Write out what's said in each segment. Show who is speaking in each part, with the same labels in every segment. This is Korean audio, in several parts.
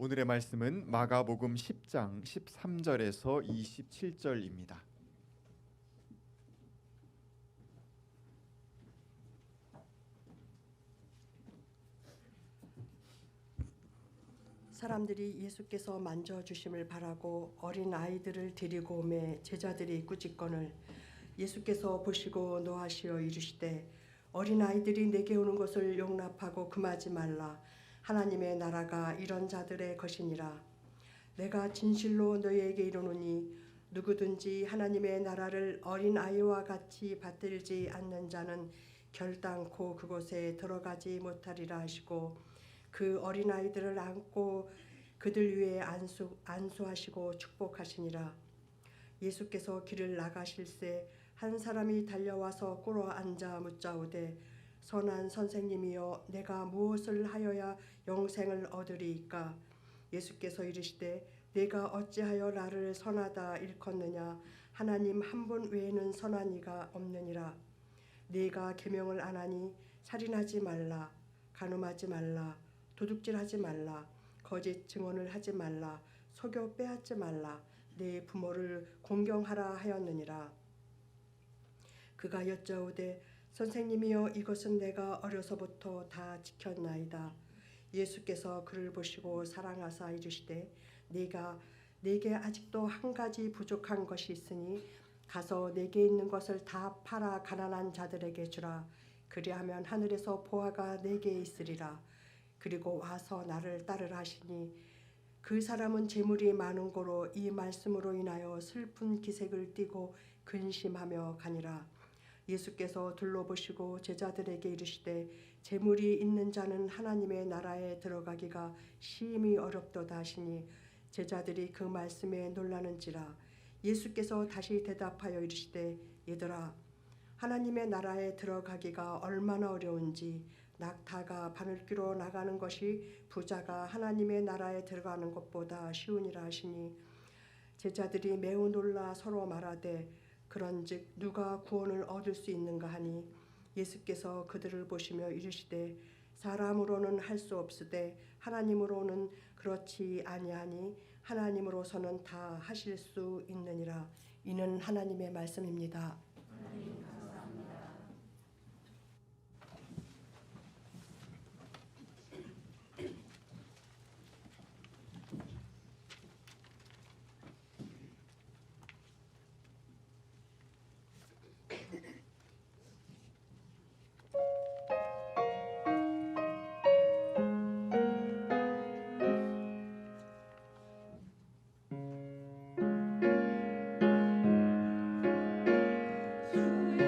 Speaker 1: 오늘의 말씀은 마가복음 10장 13절에서 27절입니다.
Speaker 2: 사람들이 예수께서 만져주심을 바라고 어린 아이들을 데리고 오매 제자들이 꾸짖거늘 예수께서 보시고 노하시어 이르시되 어린 아이들이 내게 오는 것을 용납하고 금하지 말라. 하나님의 나라가 이런 자들의 것이니라. 내가 진실로 너희에게 이르노니 누구든지 하나님의 나라를 어린 아이와 같이 받들지 않는 자는 결단코 그곳에 들어가지 못하리라 하시고 그 어린아이들을 안고 그들 위에 안수하시고 축복하시니라. 예수께서 길을 나가실새 한 사람이 달려와서 꿇어 앉아 묻자오되 선한 선생님이여 내가 무엇을 하여야 영생을 얻으리이까? 예수께서 이르시되 내가 어찌하여 나를 선하다 일컫느냐? 하나님 한 분 외에는 선한 이가 없느니라. 네가 계명을 안 하니 살인하지 말라, 간음하지 말라, 도둑질하지 말라, 거짓 증언을 하지 말라, 속여 빼앗지 말라, 네 부모를 공경하라 하였느니라. 그가 여짜오되 선생님이여 이것은 내가 어려서부터 다 지켰나이다. 예수께서 그를 보시고 사랑하사 이르시되 네가 내게 아직도 한 가지 부족한 것이 있으니 가서 내게 있는 것을 다 팔아 가난한 자들에게 주라. 그리하면 하늘에서 보화가 내게 있으리라. 그리고 와서 나를 따르라 하시니 그 사람은 재물이 많은 고로 이 말씀으로 인하여 슬픈 기색을 띠고 근심하며 가니라. 예수께서 둘러보시고 제자들에게 이르시되 재물이 있는 자는 하나님의 나라에 들어가기가 심히 어렵도다 하시니 제자들이 그 말씀에 놀라는지라. 예수께서 다시 대답하여 이르시되 얘들아 하나님의 나라에 들어가기가 얼마나 어려운지 낙타가 바늘귀로 나가는 것이 부자가 하나님의 나라에 들어가는 것보다 쉬우니라 하시니 제자들이 매우 놀라 서로 말하되 그런즉 누가 구원을 얻을 수 있는가 하니 예수께서 그들을 보시며 이르시되 사람으로는 할 수 없으되 하나님으로는 그렇지 아니하니 하나님으로서는 다 하실 수 있느니라. 이는 하나님의 말씀입니다.
Speaker 3: 주여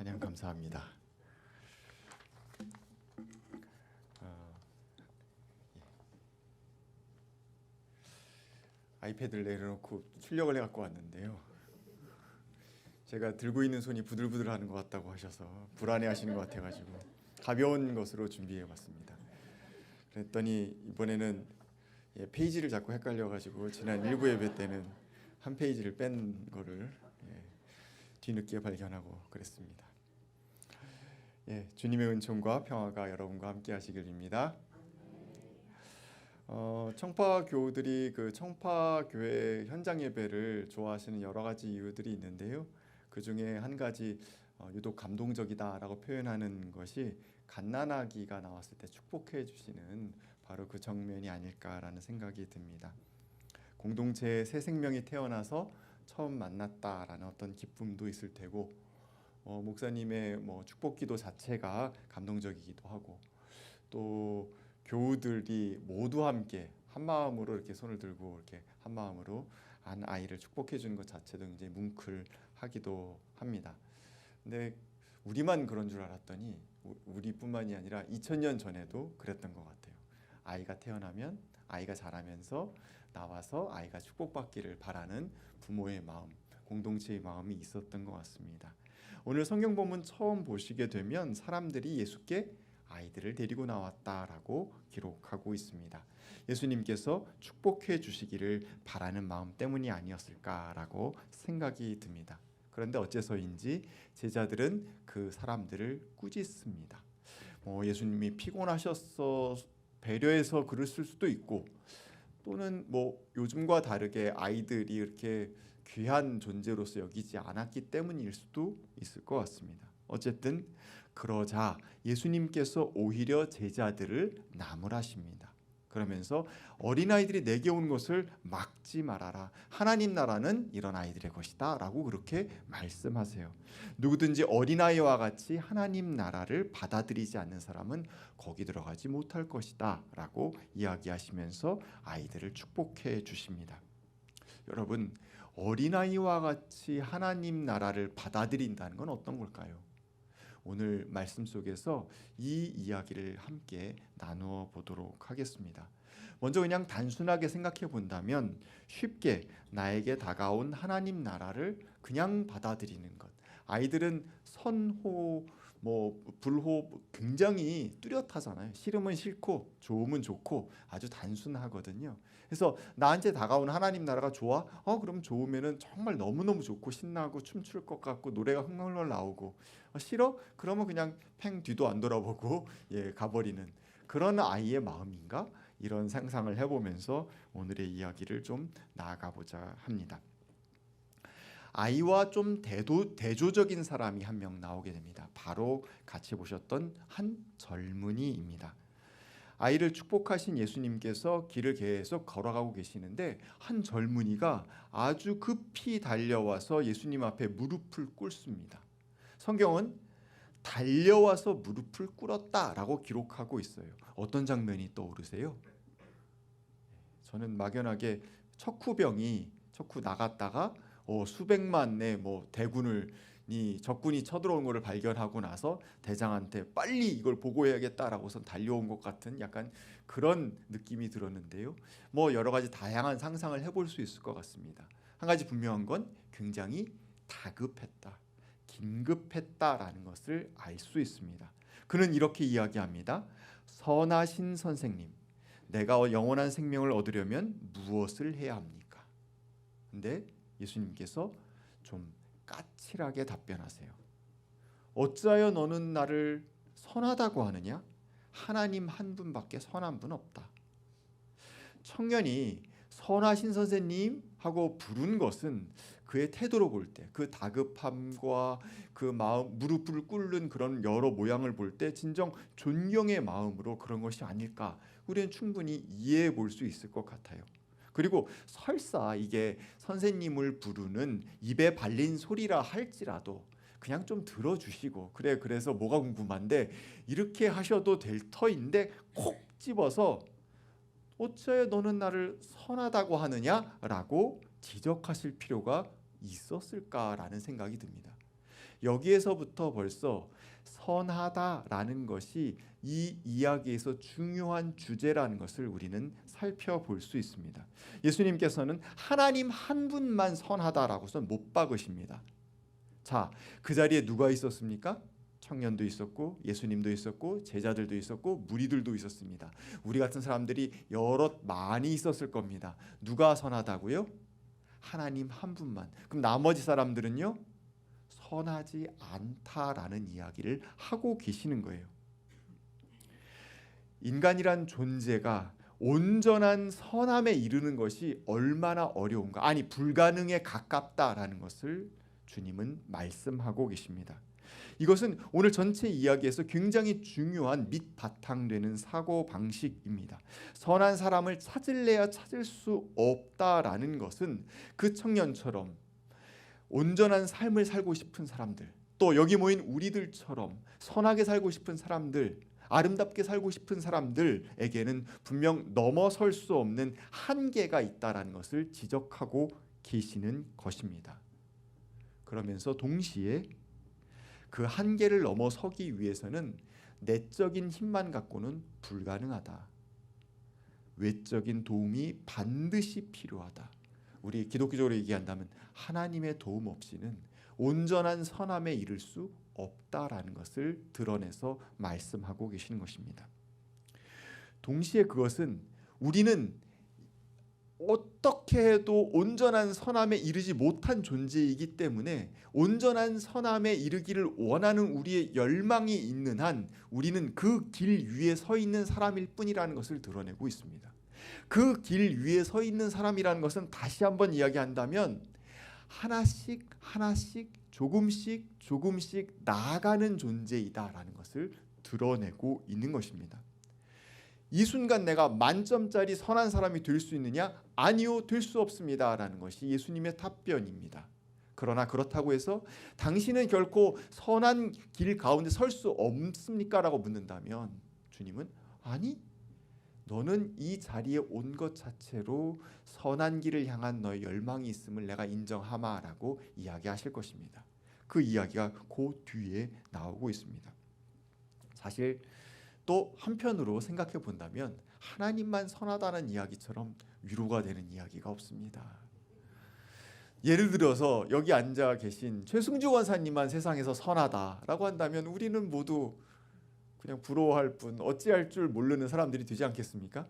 Speaker 1: 찬양 감사합니다. 예. 아이패드를 내려놓고 출력을 해갖고 왔는데요. 제가 들고 있는 손이 부들부들하는 것 같다고 하셔서 불안해하시는 것 같아가지고 가벼운 것으로 준비해봤습니다. 그랬더니 이번에는 페이지를 자꾸 헷갈려가지고 지난 일부 예배 때는 한 페이지를 뺀 거를 뒤늦게 발견하고 그랬습니다. 주님의 은총과 평화가 여러분과 함께 하시길 빕니다. 청파 교우들이 그 청파 교회 현장 예배를 좋아하시는 여러 가지 이유들이 있는데요. 그 중에 한 가지 유독 감동적이다라고 표현하는 것이 갓난아기가 나왔을 때 축복해 주시는 바로 그 정면이 아닐까라는 생각이 듭니다. 공동체에 새 생명이 태어나서 처음 만났다라는 어떤 기쁨도 있을 테고, 목사님의 축복기도 자체가 감동적이기도 하고, 또 교우들이 모두 함께 한 마음으로 이렇게 손을 들고 이렇게 한 마음으로 한 아이를 축복해 주는 것 자체도 굉장히 뭉클하기도 합니다. 근데 우리만 그런 줄 알았더니 우리뿐만이 아니라 2000년 전에도 그랬던 것 같아요. 아이가 태어나면 아이가 자라면서 나와서 아이가 축복받기를 바라는 부모의 마음, 공동체의 마음이 있었던 것 같습니다. 오늘 성경 본문 처음 보시게 되면 사람들이 예수께 아이들을 데리고 나왔다라고 기록하고 있습니다. 예수님께서 축복해 주시기를 바라는 마음 때문이 아니었을까라고 생각이 듭니다. 그런데 어째서인지 제자들은 그 사람들을 꾸짖습니다. 예수님이 피곤하셔서 배려해서 그랬을 수도 있고, 또는 요즘과 다르게 아이들이 이렇게 귀한 존재로서 여기지 않았기 때문일 수도 있을 것 같습니다. 어쨌든 그러자 예수님께서 오히려 제자들을 나무라십니다. 그러면서 어린아이들이 내게 온 것을 막지 말아라. 하나님 나라는 이런 아이들의 것이다 라고 그렇게 말씀하세요. 누구든지 어린아이와 같이 하나님 나라를 받아들이지 않는 사람은 거기 들어가지 못할 것이다 라고 이야기하시면서 아이들을 축복해 주십니다. 여러분, 어린아이와 같이 하나님 나라를 받아들인다는 건 어떤 걸까요? 오늘 말씀 속에서 이 이야기를 함께 나누어 보도록 하겠습니다. 먼저 그냥 단순하게 생각해 본다면 쉽게 나에게 다가온 하나님 나라를 그냥 받아들이는 것. 아이들은 선호, 불호 굉장히 뚜렷하잖아요. 싫으면 싫고 좋으면 좋고 아주 단순하거든요. 그래서 나한테 다가온 하나님 나라가 좋아? 그럼 좋으면은 정말 너무너무 좋고 신나고 춤출 것 같고 노래가 흥얼흥얼 나오고, 싫어? 그러면 그냥 팽 뒤도 안 돌아보고 가버리는 그런 아이의 마음인가? 이런 상상을 해보면서 오늘의 이야기를 좀 나아가 보자 합니다. 아이와 좀 대조적인 사람이 한 명 나오게 됩니다. 바로 같이 보셨던 한 젊은이입니다. 아이를 축복하신 예수님께서 길을 계속 걸어가고 계시는데 한 젊은이가 아주 급히 달려와서 예수님 앞에 무릎을 꿇습니다. 성경은 달려와서 무릎을 꿇었다라고 기록하고 있어요. 어떤 장면이 떠오르세요? 저는 막연하게 척후병이 나갔다가 수백만의 적군이 쳐들어온 것을 발견하고 나서 대장한테 빨리 이걸 보고해야겠다라고선 달려온 것 같은 약간 그런 느낌이 들었는데요. 여러 가지 다양한 상상을 해볼 수 있을 것 같습니다. 한 가지 분명한 건 굉장히 다급했다, 긴급했다라는 것을 알 수 있습니다. 그는 이렇게 이야기합니다. 선하신 선생님, 내가 영원한 생명을 얻으려면 무엇을 해야 합니까? 근데 예수님께서 좀 까칠하게 답변하세요. 어찌하여 너는 나를 선하다고 하느냐? 하나님 한 분밖에 선한 분 없다. 청년이 선하신 선생님 하고 부른 것은 그의 태도로 볼 때, 그 다급함과 그 마음, 무릎을 꿇는 그런 여러 모양을 볼 때 진정 존경의 마음으로 그런 것이 아닐까, 우리는 충분히 이해해 볼 수 있을 것 같아요. 그리고 설사 이게 선생님을 부르는 입에 발린 소리라 할지라도 그냥 좀 들어주시고, 그래서 뭐가 궁금한데 이렇게 하셔도 될 터인데 콕 집어서 어째 너는 나를 선하다고 하느냐라고 지적하실 필요가 있었을까라는 생각이 듭니다. 여기에서부터 벌써 선하다라는 것이 이 이야기에서 중요한 주제라는 것을 우리는 살펴볼 수 있습니다. 예수님께서는 하나님 한 분만 선하다라고선 못 박으십니다. 자, 그 자리에 누가 있었습니까? 청년도 있었고 예수님도 있었고 제자들도 있었고 무리들도 있었습니다. 우리 같은 사람들이 여럿 많이 있었을 겁니다. 누가 선하다고요? 하나님 한 분만. 그럼 나머지 사람들은요? 선하지 않다라는 이야기를 하고 계시는 거예요. 인간이란 존재가 온전한 선함에 이르는 것이 얼마나 어려운가, 아니 불가능에 가깝다라는 것을 주님은 말씀하고 계십니다. 이것은 오늘 전체 이야기에서 굉장히 중요한 밑바탕되는 사고방식입니다. 선한 사람을 찾을래야 찾을 수 없다라는 것은 그 청년처럼 온전한 삶을 살고 싶은 사람들, 또 여기 모인 우리들처럼 선하게 살고 싶은 사람들, 아름답게 살고 싶은 사람들에게는 분명 넘어설 수 없는 한계가 있다라는 것을 지적하고 계시는 것입니다. 그러면서 동시에 그 한계를 넘어서기 위해서는 내적인 힘만 갖고는 불가능하다. 외적인 도움이 반드시 필요하다. 우리 기독교적으로 얘기한다면 하나님의 도움 없이는 온전한 선함에 이를 수 없다라는 것을 드러내서 말씀하고 계시는 것입니다. 동시에 그것은 우리는 어떻게 해도 온전한 선함에 이르지 못한 존재이기 때문에 온전한 선함에 이르기를 원하는 우리의 열망이 있는 한 우리는 그 길 위에 서 있는 사람일 뿐이라는 것을 드러내고 있습니다. 그 길 위에 서 있는 사람이라는 것은 다시 한번 이야기한다면 하나씩 하나씩 조금씩 나아가는 존재이다라는 것을 드러내고 있는 것입니다. 이 순간 내가 만점짜리 선한 사람이 될 수 있느냐? 아니요, 될 수 없습니다 라는 것이 예수님의 답변입니다. 그러나 그렇다고 해서 당신은 결코 선한 길 가운데 설 수 없습니까? 라고 묻는다면 주님은 아니, 너는 이 자리에 온 것 자체로 선한 길을 향한 너의 열망이 있음을 내가 인정하마 라고 이야기하실 것입니다. 그 이야기가 그 뒤에 나오고 있습니다. 사실 또 한편으로 생각해 본다면 하나님만 선하다는 이야기처럼 위로가 되는 이야기가 없습니다. 예를 들어서 여기 앉아 계신 최승주 원사님만 세상에서 선하다라고 한다면 우리는 모두 그냥 부러워할 뿐 어찌할 줄 모르는 사람들이 되지 않겠습니까?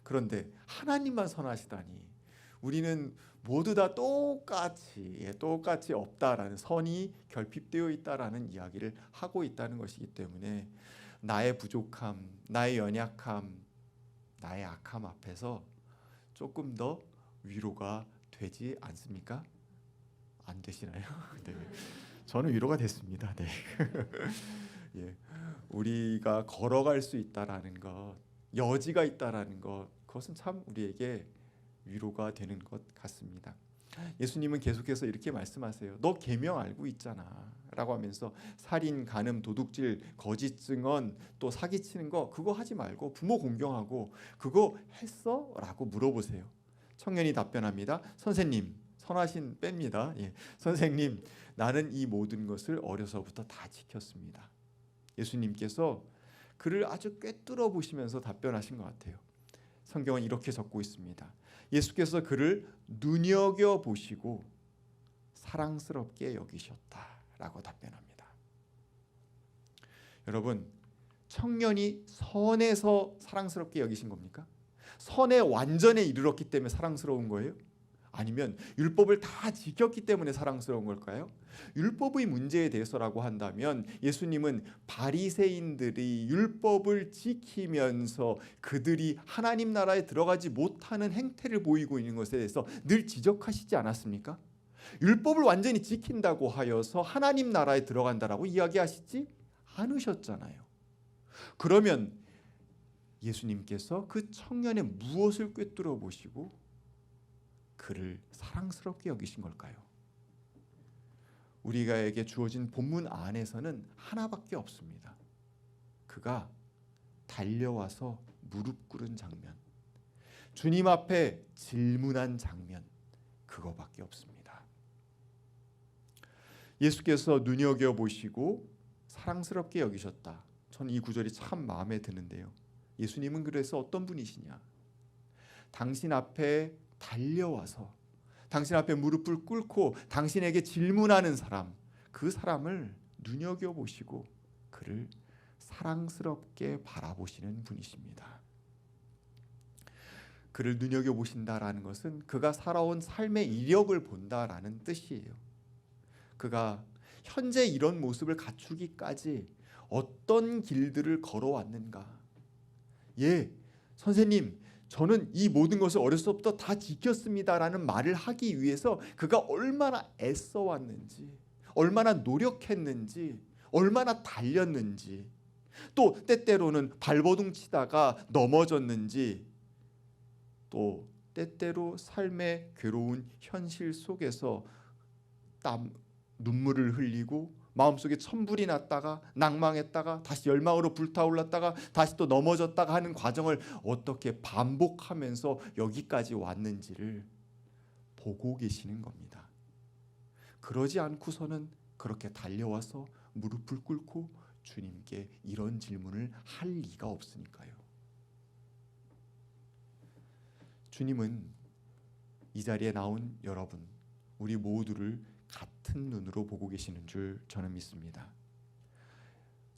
Speaker 1: 그런데 하나님만 선하시다니 우리는 모두 다 똑같이 없다라는, 선이 결핍되어 있다라는 이야기를 하고 있다는 것이기 때문에 나의 부족함, 나의 연약함, 나의 악함 앞에서 조금 더 위로가 되지 않습니까? 안 되시나요? 네. 저는 위로가 됐습니다. 네. 예. 우리가 걸어갈 수 있다라는 것, 여지가 있다라는 것, 그것은 참 우리에게 위로가 되는 것 같습니다. 예수님은 계속해서 이렇게 말씀하세요. 너 계명 알고 있잖아 라고 하면서 살인, 간음, 도둑질, 거짓 증언, 또 사기치는 거 그거 하지 말고 부모 공경하고 그거 했어? 라고 물어보세요. 청년이 답변합니다. 선생님, 선하신 뺍니다. 예. 선생님, 나는 이 모든 것을 어려서부터 다 지켰습니다. 예수님께서 그를 아주 꿰뚫어 보시면서 답변하신 것 같아요. 성경은 이렇게 적고 있습니다. 예수께서 그를 눈여겨보시고 사랑스럽게 여기셨다라고 답변합니다. 여러분, 청년이 선에서 사랑스럽게 여기신 겁니까? 선의 완전에 이르렀기 때문에 사랑스러운 거예요? 아니면 율법을 다 지켰기 때문에 사랑스러운 걸까요? 율법의 문제에 대해서라고 한다면 예수님은 바리새인들이 율법을 지키면서 그들이 하나님 나라에 들어가지 못하는 행태를 보이고 있는 것에 대해서 늘 지적하시지 않았습니까? 율법을 완전히 지킨다고 하여서 하나님 나라에 들어간다라고 이야기하시지 않으셨잖아요. 그러면 예수님께서 그 청년의 무엇을 꿰뚫어 보시고 그를 사랑스럽게 여기신 걸까요? 우리가에게 주어진 본문 안에서는 하나밖에 없습니다. 그가 달려와서 무릎 꿇은 장면, 주님 앞에 질문한 장면, 그거밖에 없습니다. 예수께서 눈여겨보시고 사랑스럽게 여기셨다. 전 이 구절이 참 마음에 드는데요. 예수님은 그래서 어떤 분이시냐? 당신 앞에 달려와서 당신 앞에 무릎을 꿇고 당신에게 질문하는 사람, 그 사람을 눈여겨보시고 그를 사랑스럽게 바라보시는 분이십니다. 그를 눈여겨보신다라는 것은 그가 살아온 삶의 이력을 본다라는 뜻이에요. 그가 현재 이런 모습을 갖추기까지 어떤 길들을 걸어왔는가. 예, 선생님, 저는 이 모든 것을 어렸을 때부터 다 지켰습니다라는 말을 하기 위해서 그가 얼마나 애써왔는지, 얼마나 노력했는지, 얼마나 달렸는지, 또 때때로는 발버둥 치다가 넘어졌는지, 또 때때로 삶의 괴로운 현실 속에서 눈물을 흘리고 마음속에 천불이 났다가 낭망했다가 다시 열망으로 불타올랐다가 다시 또 넘어졌다가 하는 과정을 어떻게 반복하면서 여기까지 왔는지를 보고 계시는 겁니다. 그러지 않고서는 그렇게 달려와서 무릎을 꿇고 주님께 이런 질문을 할 리가 없으니까요. 주님은 이 자리에 나온 여러분, 우리 모두를 같은 눈으로 보고 계시는 줄 저는 믿습니다.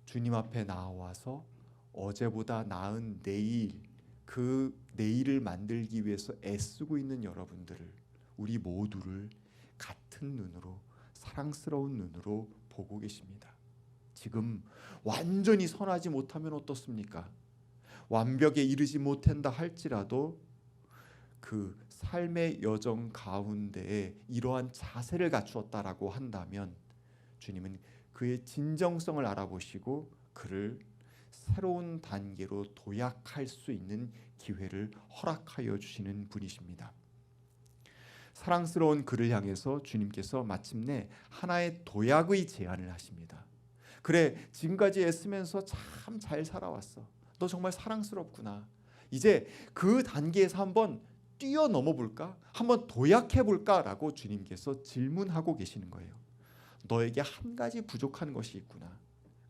Speaker 1: 주님 앞에 나와서 어제보다 나은 내일, 그 내일을 만들기 위해서 애쓰고 있는 여러분들을, 우리 모두를 같은 눈으로, 사랑스러운 눈으로 보고 계십니다. 지금 완전히 선하지 못하면 어떻습니까? 완벽에 이르지 못한다 할지라도 그 삶의 여정 가운데에 이러한 자세를 갖추었다라고 한다면 주님은 그의 진정성을 알아보시고 그를 새로운 단계로 도약할 수 있는 기회를 허락하여 주시는 분이십니다. 사랑스러운 그를 향해서 주님께서 마침내 하나의 도약의 제안을 하십니다. 그래, 지금까지 애쓰면서 참 잘 살아왔어. 너 정말 사랑스럽구나. 이제 그 단계에서 한번 뛰어넘어 볼까? 한번 도약해 볼까라고 주님께서 질문하고 계시는 거예요. 너에게 한 가지 부족한 것이 있구나.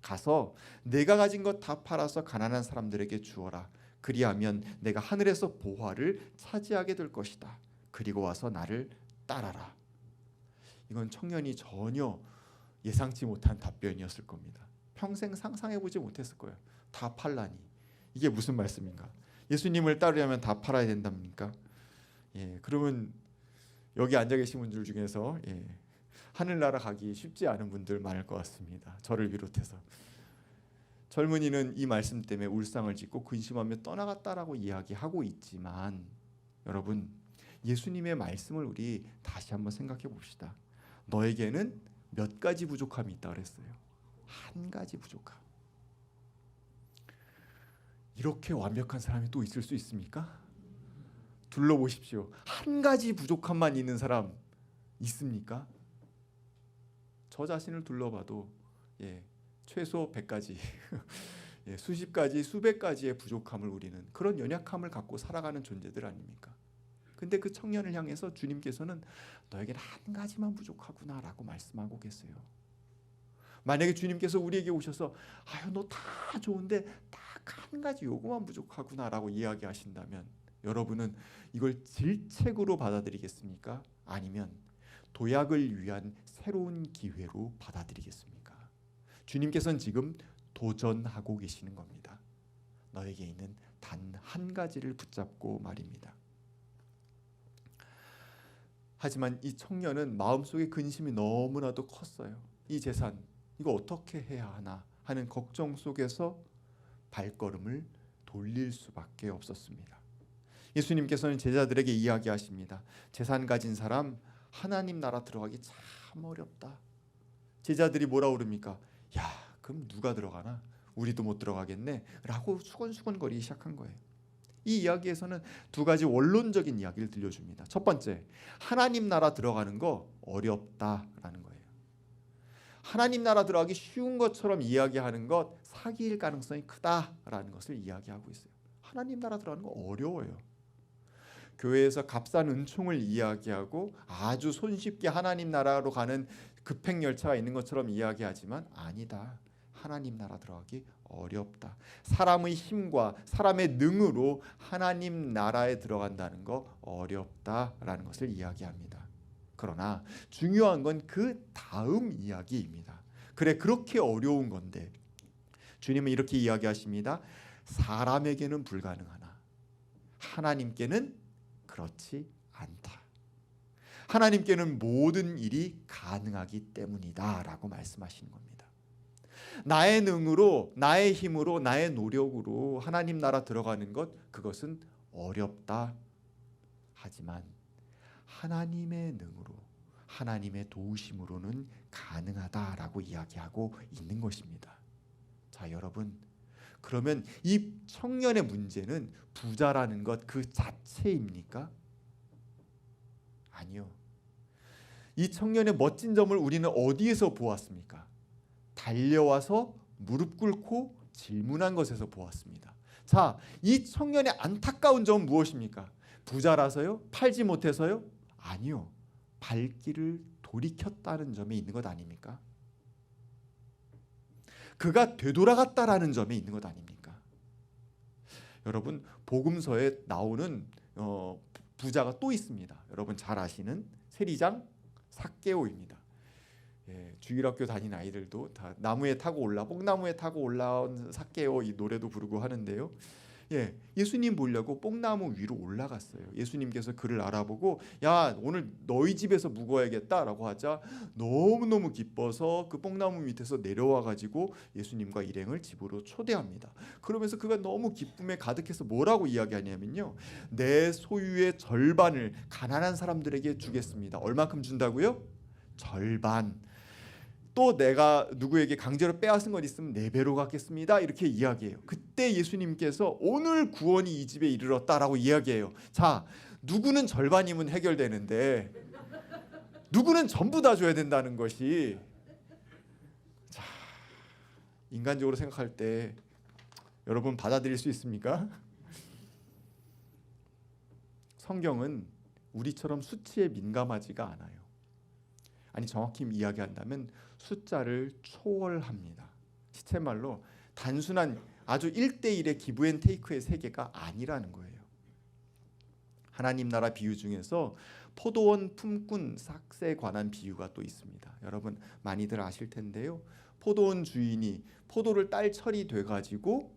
Speaker 1: 가서 내가 가진 것 다 팔아서 가난한 사람들에게 주어라. 그리하면 내가 하늘에서 보화를 차지하게 될 것이다. 그리고 와서 나를 따라라. 이건 청년이 전혀 예상치 못한 답변이었을 겁니다. 평생 상상해보지 못했을 거예요. 다 팔라니. 이게 무슨 말씀인가? 예수님을 따르려면 다 팔아야 된답니까? 예, 그러면 여기 앉아 계신 분들 중에서 하늘나라 가기 쉽지 않은 분들 많을 것 같습니다. 저를 비롯해서. 젊은이는 이 말씀 때문에 울상을 짓고 근심하며 떠나갔다라고 이야기하고 있지만 여러분, 예수님의 말씀을 우리 다시 한번 생각해 봅시다. 너에게는 몇 가지 부족함이 있다 그랬어요. 한 가지 부족함. 이렇게 완벽한 사람이 또 있을 수 있습니까? 둘러보십시오. 한 가지 부족함만 있는 사람 있습니까? 저 자신을 둘러봐도 최소 100가지, 수십 가지, 수백 가지의 부족함을 우리는 그런 연약함을 갖고 살아가는 존재들 아닙니까? 근데 그 청년을 향해서 주님께서는 너에게는 한 가지만 부족하구나라고 말씀하고 계세요. 만약에 주님께서 우리에게 오셔서 아유 너 다 좋은데 딱 한 가지 요거만 부족하구나라고 이야기하신다면 여러분은 이걸 질책으로 받아들이겠습니까? 아니면 도약을 위한 새로운 기회로 받아들이겠습니까? 주님께서는 지금 도전하고 계시는 겁니다. 너에게 있는 단 한 가지를 붙잡고 말입니다. 하지만 이 청년은 마음속에 근심이 너무나도 컸어요. 이 재산 이거 어떻게 해야 하나 하는 걱정 속에서 발걸음을 돌릴 수밖에 없었습니다. 예수님께서는 제자들에게 이야기하십니다. 재산 가진 사람 하나님 나라 들어가기 참 어렵다. 제자들이 뭐라 그럽니까? 야, 그럼 누가 들어가나? 우리도 못 들어가겠네 라고 수건수건거리기 시작한 거예요. 이 이야기에서는 두 가지 원론적인 이야기를 들려줍니다. 첫 번째, 하나님 나라 들어가는 거 어렵다라는 거예요. 하나님 나라 들어가기 쉬운 것처럼 이야기하는 것 사기일 가능성이 크다라는 것을 이야기하고 있어요. 하나님 나라 들어가는 거 어려워요. 교회에서 값싼 은총을 이야기하고 아주 손쉽게 하나님 나라로 가는 급행 열차가 있는 것처럼 이야기하지만 아니다. 하나님 나라 들어가기 어렵다. 사람의 힘과 사람의 능으로 하나님 나라에 들어간다는 거 어렵다라는 것을 이야기합니다. 그러나 중요한 건 그 다음 이야기입니다. 그래, 그렇게 어려운 건데 주님은 이렇게 이야기하십니다. 사람에게는 불가능하나 하나님께는 그렇지 않다. 하나님께는 모든 일이 가능하기 때문이다 라고 말씀하시는 겁니다. 나의 능으로, 나의 힘으로, 나의 노력으로 하나님 나라 들어가는 것, 그것은 어렵다. 하지만 하나님의 능으로, 하나님의 도우심으로는 가능하다라고 이야기하고 있는 것입니다. 자, 여러분, 그러면 이 청년의 문제는 부자라는 것 그 자체입니까? 아니요. 이 청년의 멋진 점을 우리는 어디에서 보았습니까? 달려와서 무릎 꿇고 질문한 것에서 보았습니다. 자, 이 청년의 안타까운 점은 무엇입니까? 부자라서요? 팔지 못해서요? 아니요. 발길을 돌이켰다는 점에 있는 것 아닙니까? 그가 되돌아갔다라는 점에 있는 것 아닙니까? 여러분, 복음서에 나오는 부자가 또 있습니다. 여러분 잘 아시는 세리장 삭개오입니다. 주일학교 다니는 아이들도 다 뽕나무에 타고 올라온 삭개오 이 노래도 부르고 하는데요. 예수님 보려고 뽕나무 위로 올라갔어요. 예수님께서 그를 알아보고 야, 오늘 너희 집에서 묵어야겠다라고 하자 너무너무 기뻐서 그 뽕나무 밑에서 내려와 가지고 예수님과 일행을 집으로 초대합니다. 그러면서 그가 너무 기쁨에 가득해서 뭐라고 이야기하냐면요, 내 소유의 절반을 가난한 사람들에게 주겠습니다. 얼마큼 준다고요? 절반. 또 내가 누구에게 강제로 빼앗은 것 있으면 4배로 갚겠습니다. 이렇게 이야기해요. 그때 예수님께서 오늘 구원이 이 집에 이르렀다라고 이야기해요. 자, 누구는 절반이면 해결되는데 누구는 전부 다 줘야 된다는 것이, 자, 인간적으로 생각할 때 여러분 받아들일 수 있습니까? 성경은 우리처럼 수치에 민감하지가 않아요. 아니, 정확히 이야기한다면 숫자를 초월합니다. 시체말로 단순한 아주 1대1의 기브앤테이크의 세계가 아니라는 거예요. 하나님 나라 비유 중에서 포도원 품꾼 삭세에 관한 비유가 또 있습니다. 여러분 많이들 아실 텐데요. 포도원 주인이 포도를 딸 철이 돼가지고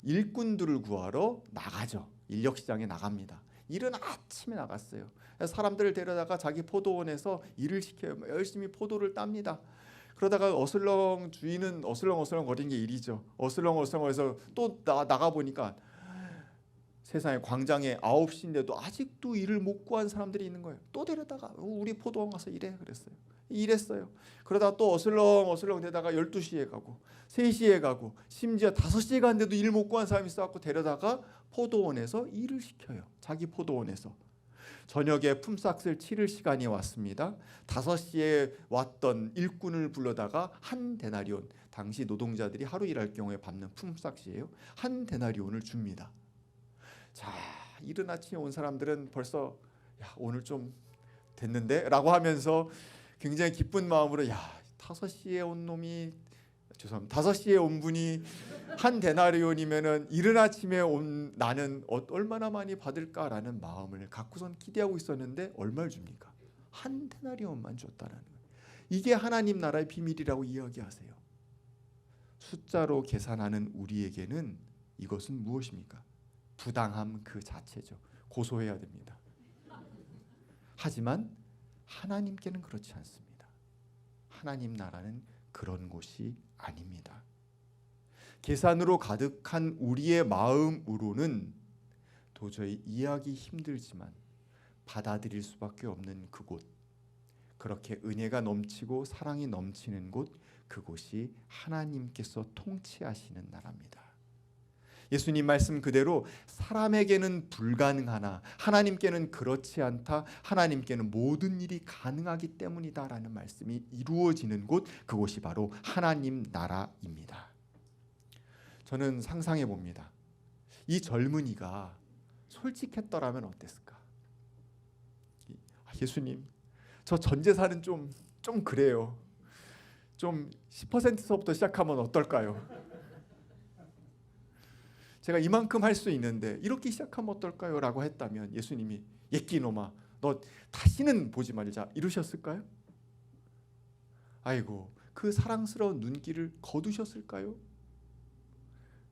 Speaker 1: 일꾼들을 구하러 나가죠. 인력시장에 나갑니다. 이른 아침에 나갔어요. 사람들을 데려다가 자기 포도원에서 일을 시켜요. 열심히 포도를 땁니다. 그러다가 주인은 어슬렁어슬렁 거리는 게 일이죠. 어슬렁어슬렁해서 또 나가 보니까 세상에 광장에 9시인데도 아직도 일을 못 구한 사람들이 있는 거예요. 또 데려다가 우리 포도원 가서 일해 그랬어요. 일했어요. 그러다가 또 어슬렁어슬렁 되다가 12시에 가고 3시에 가고 심지어 5시에 갔는데도 일 못 구한 사람이 있어갖고 데려다가 포도원에서 일을 시켜요. 자기 포도원에서. 저녁에 품삯을 치를 시간이 왔습니다. 5시에 왔던 일꾼을 불러다가 한 데나리온, 당시 노동자들이 하루 일할 경우에 받는 품삯이에요. 한 데나리온을 줍니다. 자, 이른 아침에 온 사람들은 벌써 야, 오늘 좀 됐는데? 라고 하면서 굉장히 기쁜 마음으로 5시에 온 놈이, 죄송합니다. 5시에 온 분이 한 데나리온이면은 이른 아침에 온 나는 얼마나 많이 받을까라는 마음을 갖고선 기대하고 있었는데 얼마를 줍니까? 한 데나리온만 줬다라는 거예요. 이게 하나님 나라의 비밀이라고 이야기하세요. 숫자로 계산하는 우리에게는 이것은 무엇입니까? 부당함 그 자체죠. 고소해야 됩니다. 하지만 하나님께는 그렇지 않습니다. 하나님 나라는 그런 곳이 아닙니다. 계산으로 가득한 우리의 마음으로는 도저히 이해하기 힘들지만 받아들일 수밖에 없는 그곳, 그렇게 은혜가 넘치고 사랑이 넘치는 곳, 그곳이 하나님께서 통치하시는 나라입니다. 예수님 말씀 그대로 사람에게는 불가능하나 하나님께는 그렇지 않다. 하나님께는 모든 일이 가능하기 때문이다라는 말씀이 이루어지는 곳, 그곳이 바로 하나님 나라입니다. 저는 상상해 봅니다. 이 젊은이가 솔직했더라면 어땠을까? 예수님, 저 전 재산은 좀 좀 그래요. 좀 10%서부터 시작하면 어떨까요? 제가 이만큼 할 수 있는데 이렇게 시작하면 어떨까요? 라고 했다면 예수님이 예끼놈아 너 다시는 보지 말자 이러셨을까요? 아이고 그 사랑스러운 눈길을 거두셨을까요?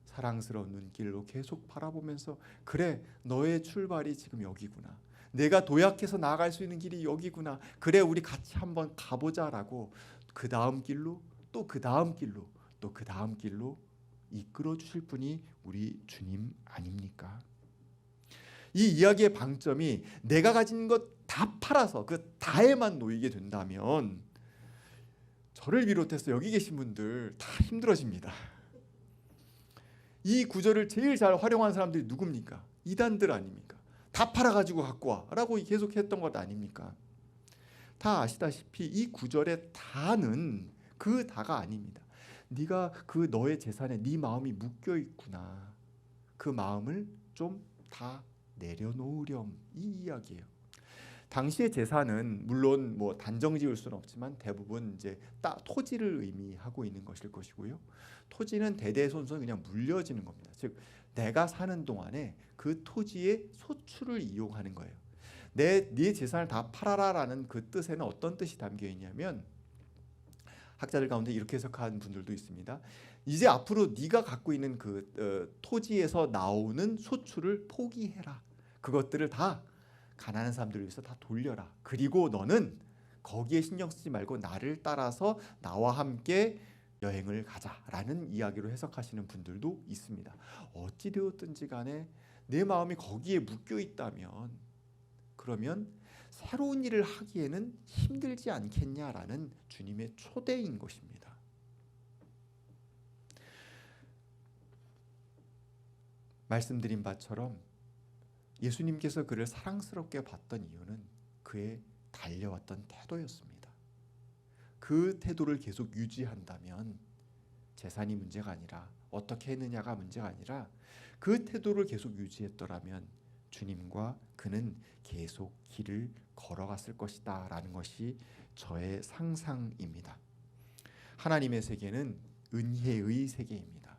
Speaker 1: 사랑스러운 눈길로 계속 바라보면서 그래 너의 출발이 지금 여기구나. 내가 도약해서 나아갈 수 있는 길이 여기구나. 그래 우리 같이 한번 가보자라고 그 다음 길로 또 그 다음 길로 또 그 다음 길로 이끌어 주실 분이 우리 주님 아닙니까? 이 이야기의 방점이 내가 가진 것 다 팔아서 그 다에만 놓이게 된다면 저를 비롯해서 여기 계신 분들 다 힘들어집니다. 이 구절을 제일 잘 활용한 사람들이 누굽니까? 이단들 아닙니까? 다 팔아가지고 갖고 와 라고 계속 했던 것 아닙니까? 다 아시다시피 이 구절의 다는 그 다가 아닙니다. 네가 그 너의 재산에 네 마음이 묶여 있구나. 그 마음을 좀 다 내려놓으렴 이 이야기예요. 당시의 재산은 물론 뭐 단정 지을 수는 없지만 대부분 이제 토지를 의미하고 있는 것일 것이고요. 토지는 대대손손 그냥 물려지는 겁니다. 즉 내가 사는 동안에 그 토지의 소출을 이용하는 거예요. 네 재산을 다 팔아라라는 그 뜻에는 어떤 뜻이 담겨 있냐면 학자들 가운데 이렇게 해석하는 분들도 있습니다. 이제 앞으로 네가 갖고 있는 그 토지에서 나오는 소출을 포기해라. 그것들을 다 가난한 사람들을 위해서 다 돌려라. 그리고 너는 거기에 신경 쓰지 말고 나를 따라서 나와 함께 여행을 가자라는 이야기로 해석하시는 분들도 있습니다. 어찌되었든지 간에 내 마음이 거기에 묶여 있다면 그러면 새로운 일을 하기에는 힘들지 않겠냐라는 주님의 초대인 것입니다. 말씀드린 바처럼 예수님께서 그를 사랑스럽게 봤던 이유는 그의 달려왔던 태도였습니다. 그 태도를 계속 유지한다면 재산이 문제가 아니라 어떻게 했느냐가 문제가 아니라 그 태도를 계속 유지했더라면 주님과 그는 계속 길을 걸어갔을 것이다 라는 것이 저의 상상입니다. 하나님의 세계는 은혜의 세계입니다.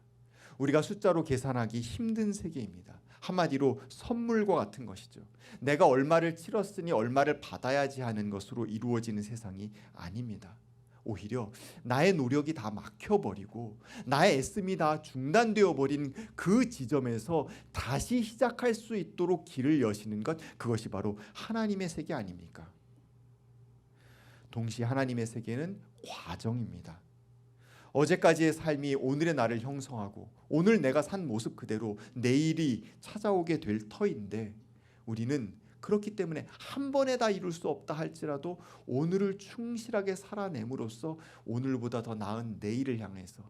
Speaker 1: 우리가 숫자로 계산하기 힘든 세계입니다. 한마디로 선물과 같은 것이죠. 내가 얼마를 치렀으니 얼마를 받아야지 하는 것으로 이루어지는 세상이 아닙니다. 오히려 나의 노력이 다 막혀버리고 나의 애씀이 다 중단되어 버린 그 지점에서 다시 시작할 수 있도록 길을 여시는 것, 그것이 바로 하나님의 세계 아닙니까? 동시에 하나님의 세계는 과정입니다. 어제까지의 삶이 오늘의 나를 형성하고 오늘 내가 산 모습 그대로 내일이 찾아오게 될 터인데 우리는 그렇기 때문에 한 번에 다 이룰 수 없다 할지라도 오늘을 충실하게 살아냄으로써 오늘보다 더 나은 내일을 향해서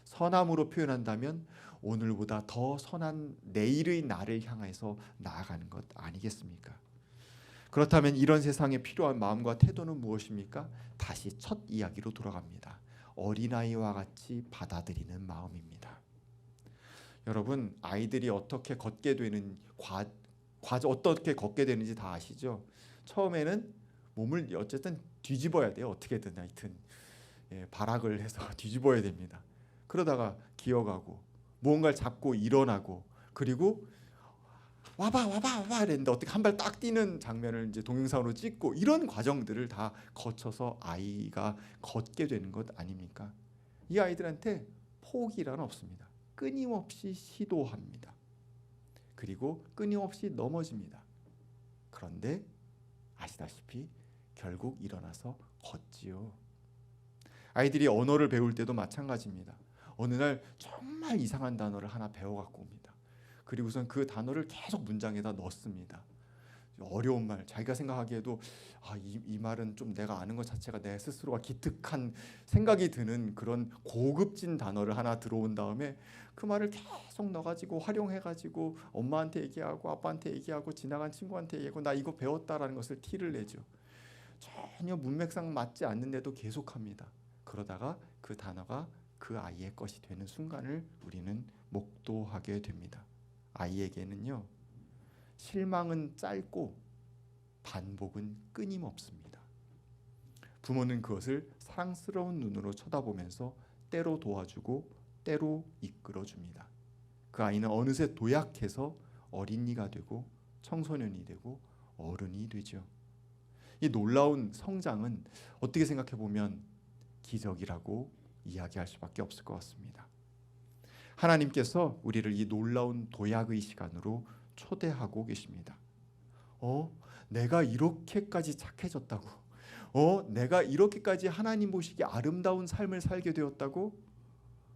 Speaker 1: 선함으로 표현한다면 오늘보다 더 선한 내일의 나를 향해서 나아가는 것 아니겠습니까? 그렇다면 이런 세상에 필요한 마음과 태도는 무엇입니까? 다시 첫 이야기로 돌아갑니다. 어린아이와 같이 받아들이는 마음입니다. 여러분, 아이들이 어떻게 걷게 되는 어떻게 걷게 되는지 다 아시죠? 처음에는 몸을 어쨌든 뒤집어야 돼요. 어떻게든 하여튼 발악을 해서 뒤집어야 됩니다. 그러다가 기어가고 무언가를 잡고 일어나고 그리고 와봐 이랬는데 어떻게 한 발 딱 뛰는 장면을 이제 동영상으로 찍고 이런 과정들을 다 거쳐서 아이가 걷게 되는 것 아닙니까? 이 아이들한테 포기란 없습니다. 끊임없이 시도합니다. 그리고 끊임없이 넘어집니다. 그런데 아시다시피 결국 일어나서 걷지요. 아이들이 언어를 배울 때도 마찬가지입니다. 어느 날 정말 이상한 단어를 하나 배워갖고 옵니다. 그리고선 그 단어를 계속 문장에다 넣습니다. 어려운 말, 자기가 생각하기에도 이 말은 좀 내가 아는 것 자체가 내 스스로가 기특한 생각이 드는 그런 고급진 단어를 하나 들어온 다음에 그 말을 계속 넣어가지고 활용해가지고 엄마한테 얘기하고 아빠한테 얘기하고 지나간 친구한테 얘기하고 나 이거 배웠다라는 것을 티를 내죠. 전혀 문맥상 맞지 않는데도 계속합니다. 그러다가 그 단어가 그 아이의 것이 되는 순간을 우리는 목도하게 됩니다. 아이에게는요, 실망은 짧고 반복은 끊임없습니다. 부모는 그것을 사랑스러운 눈으로 쳐다보면서 때로 도와주고 때로 이끌어줍니다. 그 아이는 어느새 도약해서 어린이가 되고 청소년이 되고 어른이 되죠. 이 놀라운 성장은 어떻게 생각해 보면 기적이라고 이야기할 수밖에 없을 것 같습니다. 하나님께서 우리를 이 놀라운 도약의 시간으로 초대하고 계십니다. 내가 이렇게까지 착해졌다고? 내가 이렇게까지 하나님 보시기에 아름다운 삶을 살게 되었다고?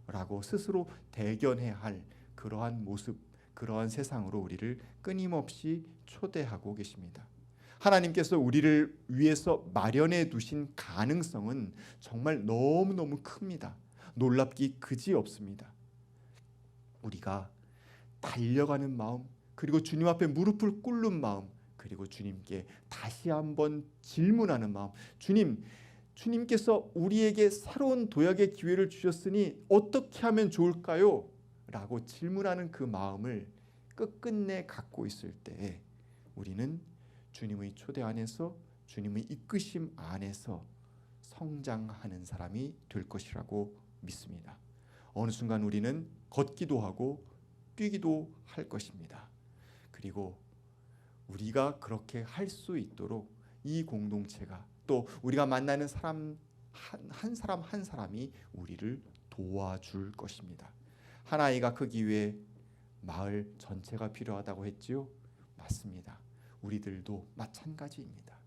Speaker 1: 라고 스스로 대견해야 할 그러한 모습, 그러한 세상으로 우리를 끊임없이 초대하고 계십니다. 하나님께서 우리를 위해서 마련해 두신 가능성은 정말 너무너무 큽니다. 놀랍기 그지없습니다. 우리가 달려가는 마음, 그리고 주님 앞에 무릎을 꿇는 마음, 그리고 주님께 다시 한번 질문하는 마음. 주님께서 우리에게 새로운 도약의 기회를 주셨으니 어떻게 하면 좋을까요? 라고 질문하는 그 마음을 끝끝내 갖고 있을 때 우리는 주님의 초대 안에서, 주님의 이끄심 안에서 성장하는 사람이 될 것이라고 믿습니다. 어느 순간 우리는 걷기도 하고 뛰기도 할 것입니다. 그리고 우리가 그렇게 할 수 있도록 이 공동체가, 또 우리가 만나는 사람 한 사람 한 사람이 우리를 도와줄 것입니다. 한 아이가 크기 위해 마을 전체가 필요하다고 했지요? 맞습니다. 우리들도 마찬가지입니다.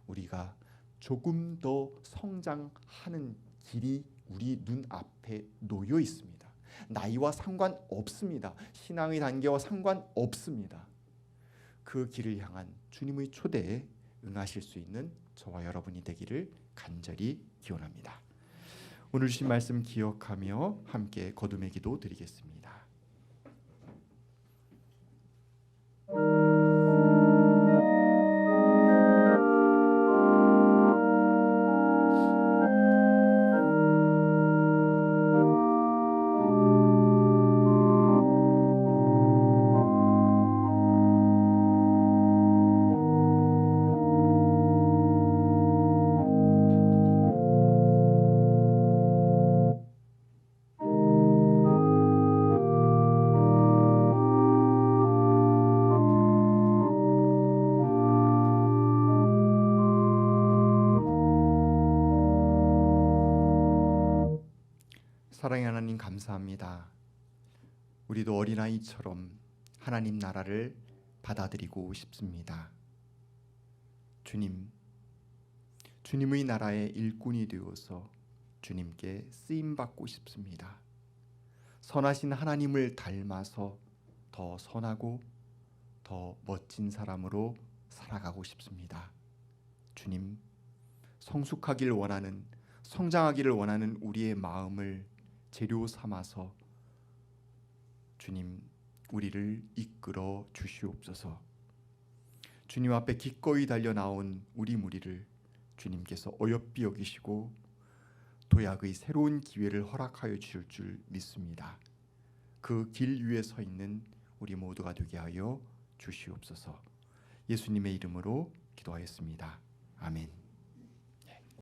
Speaker 1: 우리가 조금 더 성장하는 길이 우리 눈앞에 놓여 있습니다. 나이와 상관없습니다. 신앙의 단계와 상관없습니다. 그 길을 향한 주님의 초대에 응하실 수 있는 저와 여러분이 되기를 간절히 기원합니다. 오늘 주신 말씀 기억하며 함께 거듭의 기도 드리겠습니다. 사랑의 하나님, 감사합니다. 우리도 어린아이처럼 하나님 나라를 받아들이고 싶습니다. 주님의 나라의 일꾼이 되어서 주님께 쓰임받고 싶습니다. 선하신 하나님을 닮아서 더 선하고 더 멋진 사람으로 살아가고 싶습니다. 주님, 성숙하기를 원하는, 성장하기를 원하는 우리의 마음을 재료 삼아서 주님, 우리를 이끌어 주시옵소서. 주님 앞에 기꺼이 달려 나온 우리 무리를 주님께서 어여삐 여기시고 도약의 새로운 기회를 허락하여 주실 줄 믿습니다. 그 길 위에 서 있는 우리 모두가 되게 하여 주시옵소서. 예수님의 이름으로 기도하였습니다. 아멘.